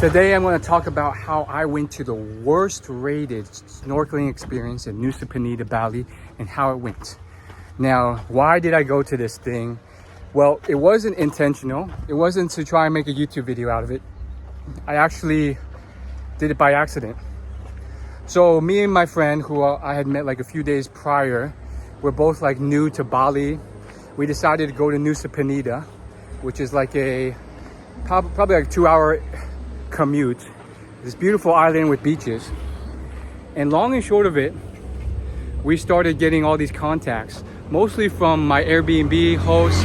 Today I'm going to talk about how I went to the worst rated snorkeling experience in Nusa Penida, Bali, and how it went. Now, why did I go to this thing? Well, it wasn't intentional. It wasn't to try and make a YouTube video out of it. I actually did it by accident. So me and my friend, who I had met like a few days prior, we're both like new to Bali. We decided to go to Nusa Penida, which is like a probably like 2-hour commute. This beautiful island with beaches. And long and short of it, we started getting all these contacts, mostly from my Airbnb host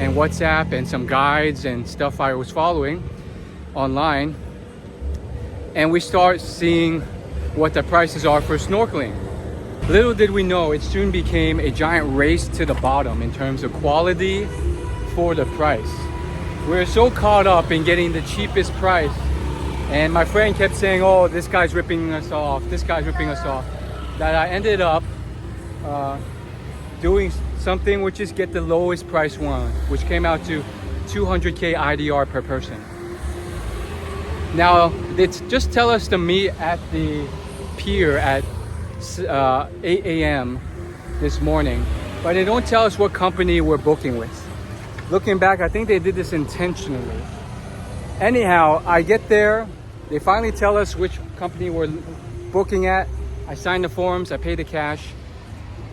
and WhatsApp and some guides and stuff I was following online. And we start seeing what the prices are for snorkeling. Little did we know, it soon became a giant race to the bottom in terms of quality for the price. We were so caught up in getting the cheapest price, and my friend kept saying, oh, this guy's ripping us off, this guy's ripping us off, that I ended up doing something which is get the lowest price one, which came out to 200k IDR per person. Now, it's just tell us to meet at the pier at 8 a.m. this morning, but they don't tell us what company we're booking with. Looking back, I think they did this intentionally. Anyhow, I get there, they finally tell us which company we're booking at. I sign the forms, I pay the cash,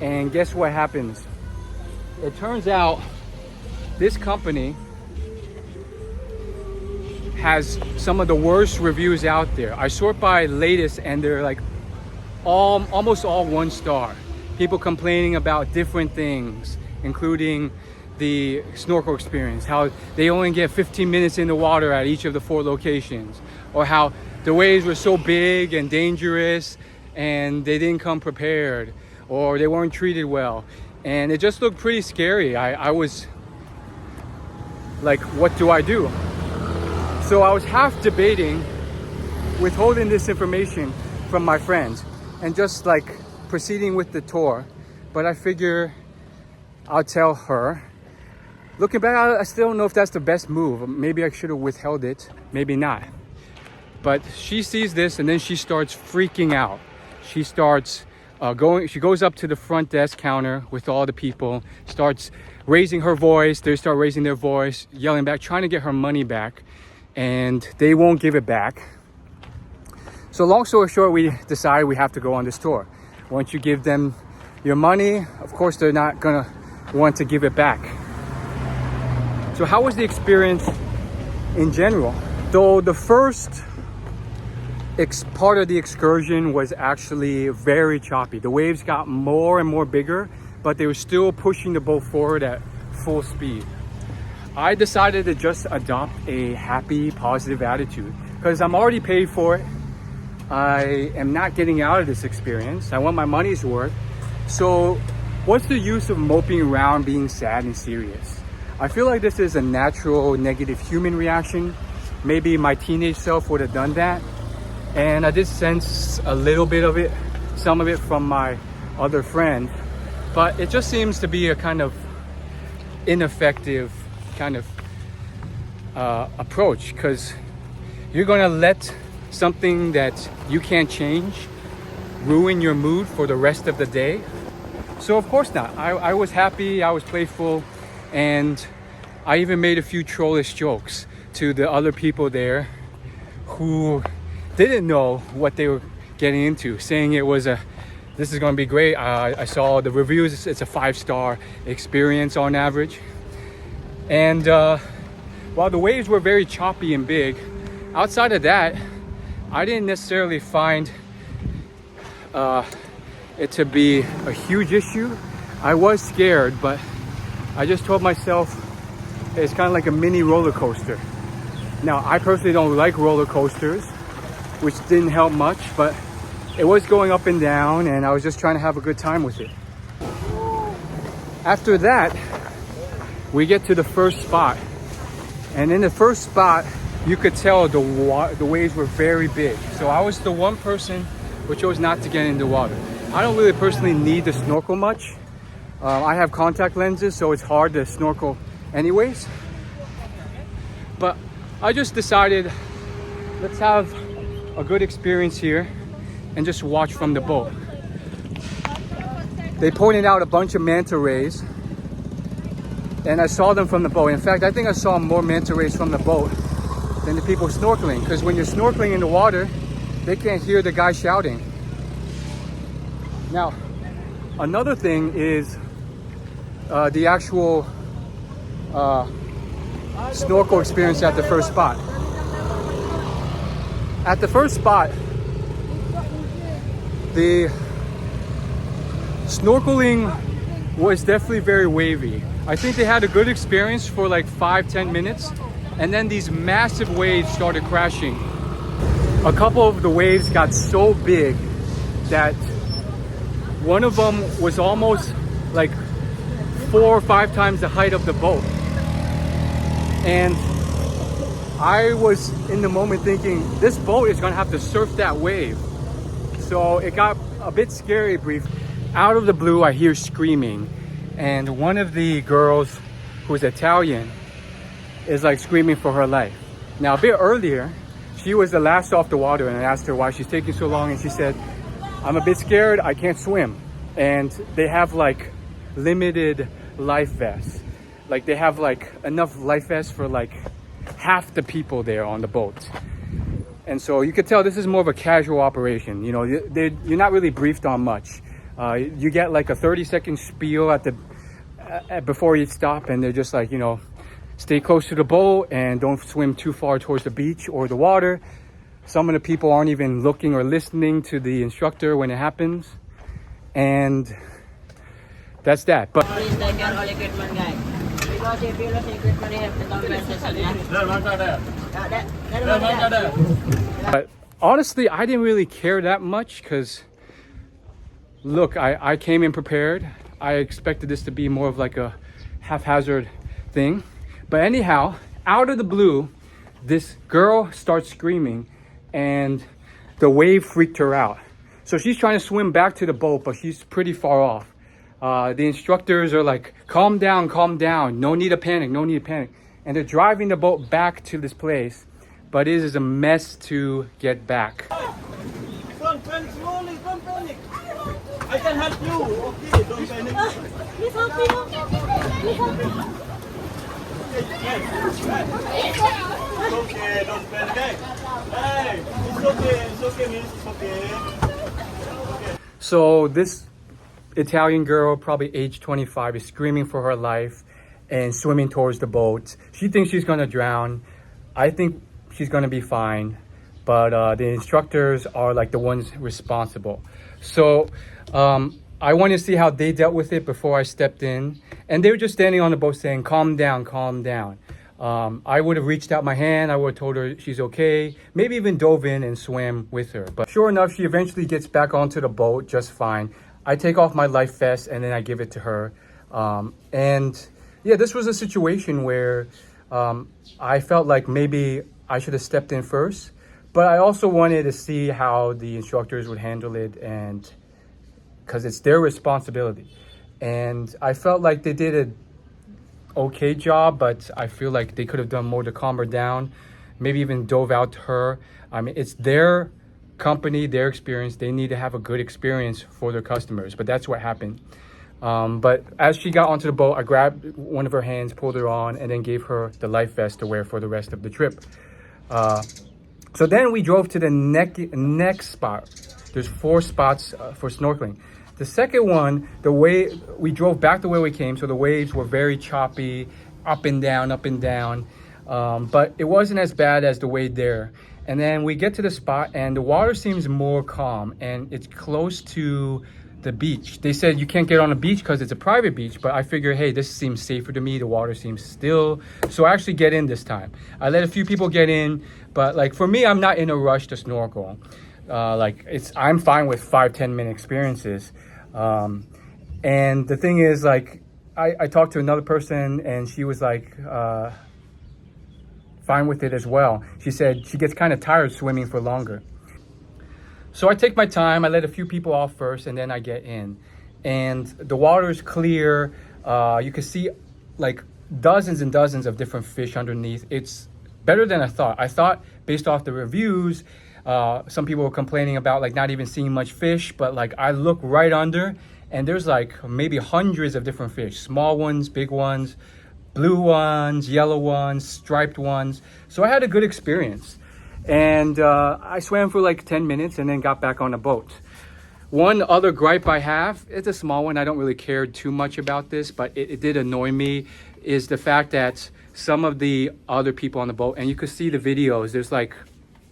and guess what happens? It turns out this company has some of the worst reviews out there. I sort by latest and they're like almost all 1 star. People complaining about different things, including the snorkel experience, how they only get 15 minutes in the water at each of the 4 locations, or how the waves were so big and dangerous and they didn't come prepared, or they weren't treated well. And it just looked pretty scary. I was like, what do I do? So I was half debating withholding this information from my friends and just like proceeding with the tour, but I figure I'll tell her. Looking back, I still don't know if that's the best move. Maybe I should have withheld it, maybe not. But she sees this and then she starts freaking out. She starts she goes up to the front desk counter with all the people, starts raising her voice. They start raising their voice, yelling back, trying to get her money back, and they won't give it back. So long story short, we decide we have to go on this tour. Once you give them your money, of course, they're not gonna want to give it back. So how was the experience in general? Though the first part of the excursion was actually very choppy. The waves got more and more bigger, but they were still pushing the boat forward at full speed. I decided to just adopt a happy, positive attitude because I'm already paid for it. I am not getting out of this experience. I want my money's worth. So what's the use of moping around being sad and serious? I feel like this is a natural negative human reaction. Maybe my teenage self would have done that. And I did sense a little bit of it, some of it from my other friend. But it just seems to be a kind of ineffective kind of approach, because you're gonna let something that you can't change ruin your mood for the rest of the day. So of course not. I was happy, I was playful, and I even made a few trollish jokes to the other people there who didn't know what they were getting into, saying this is going to be great. I saw the reviews, it's a 5-star experience on average. And while the waves were very choppy and big, outside of that, I didn't necessarily find it to be a huge issue. I was scared, but I just told myself it's kind of like a mini roller coaster. Now, I personally don't like roller coasters, which didn't help much, but it was going up and down and I was just trying to have a good time with it. After that, we get to the first spot. And in the first spot, you could tell the waves were very big. So I was the one person who chose not to get in the water. I don't really personally need to snorkel much. I have contact lenses, so it's hard to snorkel anyways. But I just decided let's have a good experience here and just watch from the boat. They pointed out a bunch of manta rays, and I saw them from the boat. In fact, I think I saw more manta rays from the boat than the people snorkeling, because when you're snorkeling in the water, they can't hear the guy shouting. Now, another thing is the actual snorkel experience at the first spot. At the first spot, the snorkeling was definitely very wavy. I think they had a good experience for like 5-10 minutes, and then these massive waves started crashing. A couple of the waves got so big that one of them was almost like 4 or 5 times the height of the boat. And I was in the moment thinking, this boat is gonna have to surf that wave. So it got a bit scary brief. Out of the blue, I hear screaming. And one of the girls, who's Italian, is like screaming for her life. Now, a bit earlier, she was the last off the water, and I asked her why she's taking so long, and she said, I'm a bit scared, I can't swim. And they have like limited life vests. Like they have like enough life vests for like half the people there on the boat. And so you could tell this is more of a casual operation. You know, you're not really briefed on much. You get like a 30-second spiel at the before you stop, and they're just like, you know, stay close to the boat and don't swim too far towards the beach or the water. Some of the people aren't even looking or listening to the instructor when it happens. And that's that. But Please take care all equipment, guys. Because if you lose equipment, you have to compensate. But honestly, I didn't really care that much because, look, I came in prepared. I expected this to be more of like a haphazard thing. But anyhow, out of the blue, this girl starts screaming and the wave freaked her out. So she's trying to swim back to the boat, but she's pretty far off. The instructors are like, calm down, no need to panic, no need to panic. And they're driving the boat back to this place, but it is a mess to get back. Don't panic slowly, don't panic. I can help you, okay, don't panic. Please help me, please help me. It's okay, don't panic. Hey, it's okay, miss, it's okay. So this Italian girl, probably age 25, is screaming for her life and swimming towards the boat. She thinks she's gonna drown. I think she's gonna be fine, but the instructors are like the ones responsible. So I wanted to see how they dealt with it before I stepped in, and they were just standing on the boat saying, calm down, calm down. I would have reached out my hand, I would have told her she's okay, maybe even dove in and swam with her. But sure enough, she eventually gets back onto the boat just fine. I take off my life vest and then I give it to her. And yeah, this was a situation where I felt like maybe I should have stepped in first, but I also wanted to see how the instructors would handle it, and because it's their responsibility. And I felt like they did an okay job, but I feel like they could have done more to calm her down, maybe even dove out to her. I mean, it's their company, their experience. They need to have a good experience for their customers, but that's what happened. But as she got onto the boat, I grabbed one of her hands, pulled her on, and then gave her the life vest to wear for the rest of the trip. So then we drove to the next spot. There's 4 spots for snorkeling. The second one, we drove back the way we came, so the waves were very choppy, up and down, but it wasn't as bad as the wave there. And then we get to the spot and the water seems more calm and it's close to the beach. They said you can't get on the beach because it's a private beach, but I figured, hey, this seems safer to me. The water seems still. So I actually get in this time. I let a few people get in, but like for me, I'm not in a rush to snorkel. I'm fine with 5-10 minute experiences. And the thing is, like, I talked to another person and she was like, fine with it as well. She said she gets kind of tired swimming for longer. So I take my time, I let a few people off first, and then I get in. And the water is clear. You can see like dozens and dozens of different fish underneath. It's better than I thought. I thought based off the reviews, some people were complaining about like not even seeing much fish, but like I look right under and there's like maybe hundreds of different fish, small ones, big ones, blue ones, yellow ones, striped ones. So I had a good experience. And I swam for like 10 minutes and then got back on the boat. One other gripe I have, it's a small one, I don't really care too much about this, but it did annoy me, is the fact that some of the other people on the boat, and you could see the videos, there's like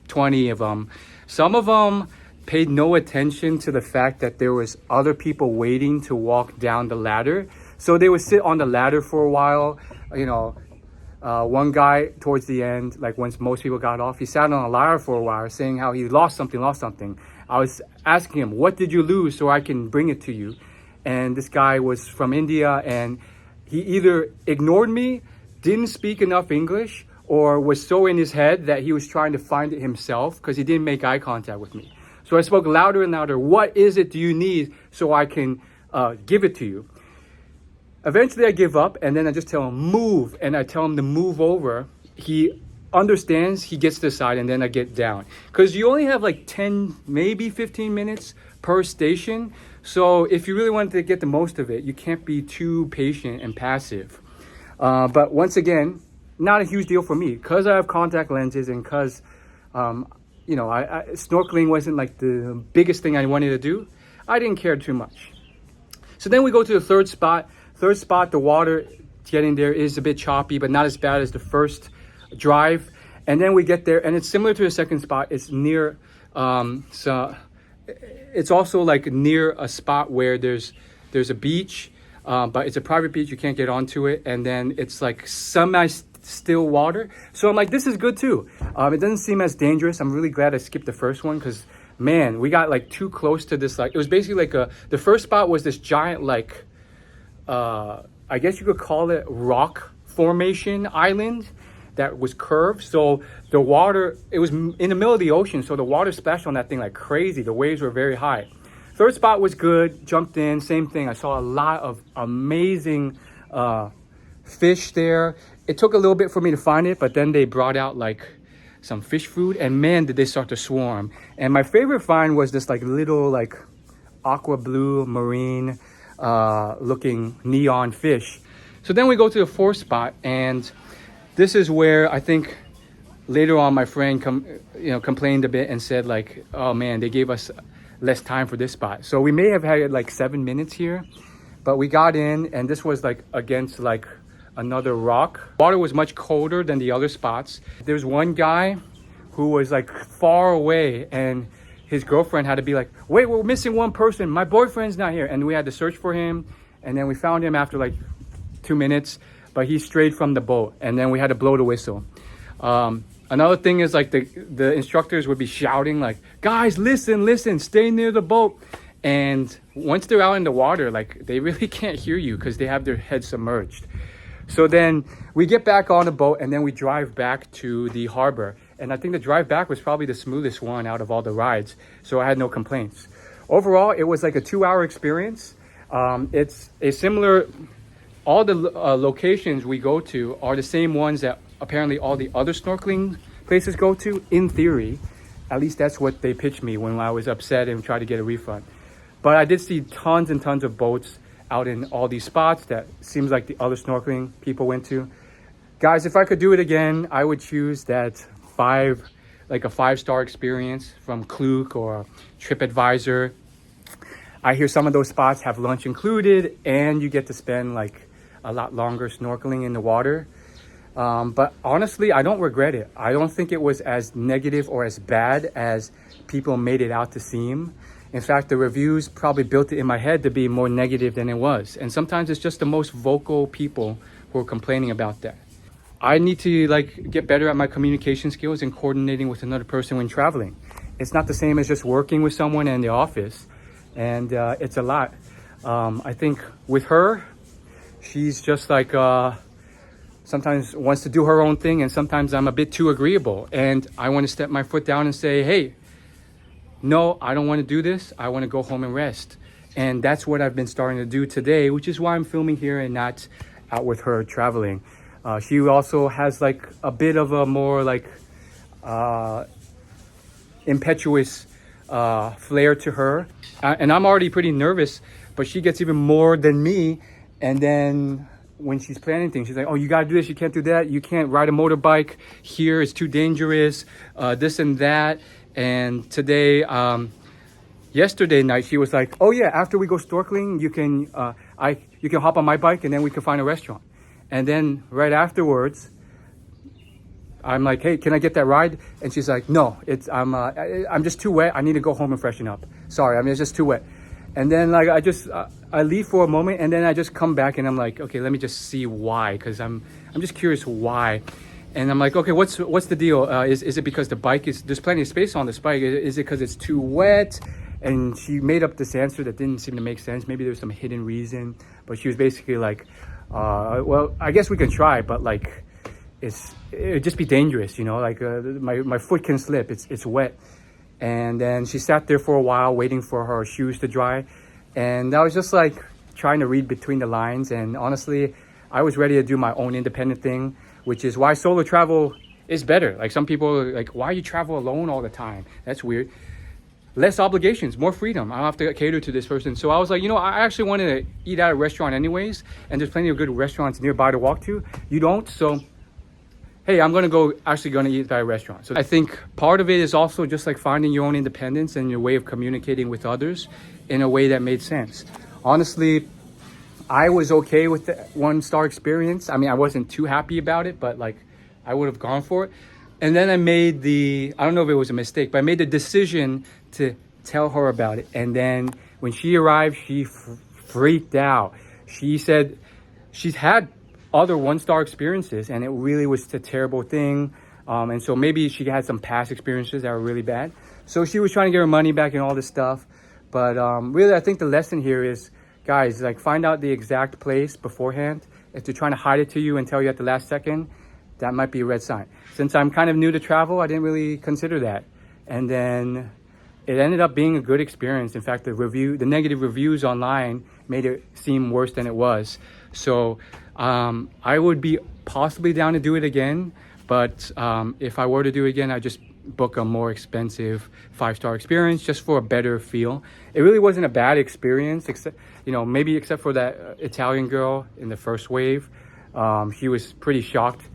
20 of them. Some of them paid no attention to the fact that there was other people waiting to walk down the ladder. So they would sit on the ladder for a while, you know. One guy towards the end, like once most people got off, he sat on a ladder for a while saying how he lost something. I was asking him, what did you lose so I can bring it to you? And this guy was from India and he either ignored me, didn't speak enough English, or was so in his head that he was trying to find it himself because he didn't make eye contact with me. So I spoke louder and louder, what is it do you need so I can give it to you? Eventually I give up and then I just tell him move, and I tell him to move over. He understands, he gets to the side, and then I get down. Because you only have like 10, maybe 15 minutes per station. So if you really want to get the most of it, you can't be too patient and passive. But once again, not a huge deal for me because I have contact lenses and because, you know, snorkeling wasn't like the biggest thing I wanted to do. I didn't care too much. So then we go to the third spot. Third spot, the water getting there is a bit choppy, but not as bad as the first drive. And then we get there, and it's similar to the second spot. It's near, so it's also like near a spot where there's a beach, but it's a private beach. You can't get onto it, and then it's like semi-still water. So I'm like, this is good too. It doesn't seem as dangerous. I'm really glad I skipped the first one because, man, we got like too close to this. Like it was basically like the first spot was this giant like. I guess you could call it rock formation island that was curved. So the water, it was in the middle of the ocean. So the water splashed on that thing like crazy. The waves were very high. Third spot was good. Jumped in, same thing. I saw a lot of amazing fish there. It took a little bit for me to find it, but then they brought out like some fish food and man, did they start to swarm. And my favorite find was this like little like aqua blue marine looking neon fish. So then we go to the fourth spot, and this is where I think later on my friend complained a bit and said like, oh man, they gave us less time for this spot. So we may have had like 7 minutes here, but we got in and this was like against like another rock. Water was much colder than the other spots. There's one guy who was like far away and his girlfriend had to be like, wait, we're missing one person. My boyfriend's not here. And we had to search for him. And then we found him after like 2 minutes, but he strayed from the boat. And then we had to blow the whistle. Another thing is like the instructors would be shouting like, guys, listen, stay near the boat. And once they're out in the water, like they really can't hear you because they have their heads submerged. So then we get back on the boat and then we drive back to the harbor. And I think the drive back was probably the smoothest one out of all the rides. So I had no complaints. Overall, it was like a 2-hour experience. It's a similar, all the locations we go to are the same ones that apparently all the other snorkeling places go to, in theory. At least that's what they pitched me when I was upset and tried to get a refund. But I did see tons and tons of boats out in all these spots that seems like the other snorkeling people went to. Guys, if I could do it again, I would choose that a 5-star experience from Klook or TripAdvisor. I hear some of those spots have lunch included and you get to spend like a lot longer snorkeling in the water. But honestly, I don't regret it. I don't think it was as negative or as bad as people made it out to seem. In fact, the reviews probably built it in my head to be more negative than it was. And sometimes it's just the most vocal people who are complaining about that. I need to like get better at my communication skills and coordinating with another person when traveling. It's not the same as just working with someone in the office. And it's a lot. I think with her, she's just like sometimes wants to do her own thing, and sometimes I'm a bit too agreeable. And I want to step my foot down and say, hey, no, I don't want to do this. I want to go home and rest. And that's what I've been starting to do today, which is why I'm filming here and not out with her traveling. She also has like a bit of a more like impetuous flair to her. And I'm already pretty nervous, but she gets even more than me. And then when she's planning things, she's like, oh, you gotta do this, you can't do that, you can't ride a motorbike here, it's too dangerous, this and that. And today, yesterday night, she was like, oh yeah, after we go snorkeling, you can hop on my bike and then we can find a restaurant. And then right afterwards, I'm like, hey, can I get that ride? And she's like, no, I'm just too wet. I need to go home and freshen up. Sorry, it's just too wet. And then like I leave for a moment, and then I just come back and I'm like, okay, let me just see why, because I'm just curious why. And I'm like, okay, what's the deal? Is it because the bike there's plenty of space on this bike? Is it because it's too wet? And she made up this answer that didn't seem to make sense. Maybe there was some hidden reason, but she was basically like, well, I guess we can try, but like, it'd just be dangerous, you know, like my foot can slip, it's wet. And then she sat there for a while waiting for her shoes to dry. And I was just like trying to read between the lines. And honestly, I was ready to do my own independent thing, which is why solo travel is better. Like some people are like, why you travel alone all the time? That's weird. Less obligations, more freedom. I don't have to cater to this person. So I was like, you know, I actually wanted to eat at a restaurant anyways. And there's plenty of good restaurants nearby to walk to. You don't, so hey, I'm gonna eat at a restaurant. So I think part of it is also just like finding your own independence and your way of communicating with others in a way that made sense. Honestly, I was okay with the 1-star experience. I mean, I wasn't too happy about it, but like I would have gone for it. And then I made I don't know if it was a mistake, but I made the decision to tell her about it. And then when she arrived, she freaked out. She said she's had other 1-star experiences and it really was a terrible thing. And so maybe she had some past experiences that were really bad. So she was trying to get her money back and all this stuff. But really, I think the lesson here is, guys, like find out the exact place beforehand. If they're trying to hide it to you and tell you at the last second, that might be a red sign. Since I'm kind of new to travel, I didn't really consider that. And then it ended up being a good experience. In fact, the negative reviews online made it seem worse than it was. So I would be possibly down to do it again, but if I were to do it again, I'd just book a more expensive 5-star experience just for a better feel. It really wasn't a bad experience, except, you know, maybe except for that Italian girl in the first wave. She was pretty shocked.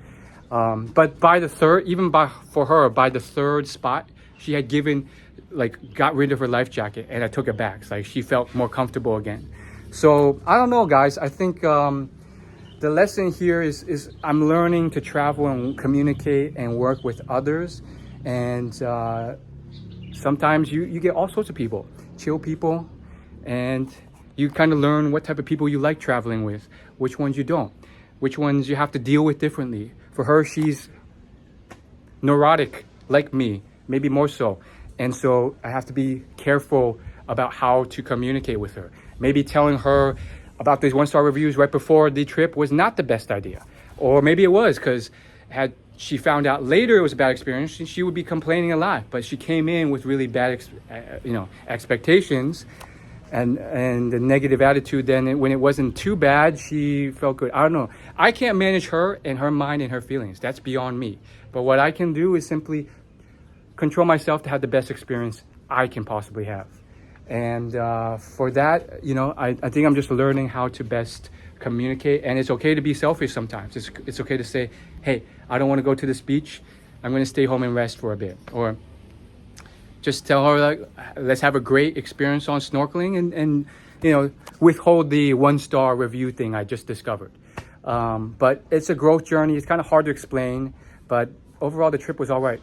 But by the third spot, she had got rid of her life jacket, and I took it back. Like she felt more comfortable again. So I don't know, guys. I think the lesson here is I'm learning to travel and communicate and work with others. And sometimes you get all sorts of people, chill people, and you kind of learn what type of people you like traveling with, which ones you don't, which ones you have to deal with differently. For her, she's neurotic like me, maybe more so. And so I have to be careful about how to communicate with her. Maybe telling her about these 1-star reviews right before the trip was not the best idea. Or maybe it was, because had she found out later it was a bad experience, she would be complaining a lot. But she came in with really bad expectations and the negative attitude. Then when it wasn't too bad, she felt good. I don't know. I can't manage her and her mind and her feelings. That's beyond me. But what I can do is simply control myself to have the best experience I can possibly have. And for that, you know, I think I'm just learning how to best communicate. And it's okay to be selfish sometimes. It's okay to say, hey, I don't want to go to this beach. I'm going to stay home and rest for a bit. Or just tell her, like, let's have a great experience on snorkeling and you know, withhold the 1-star review thing I just discovered. But it's a growth journey. It's kind of hard to explain, but overall the trip was all right.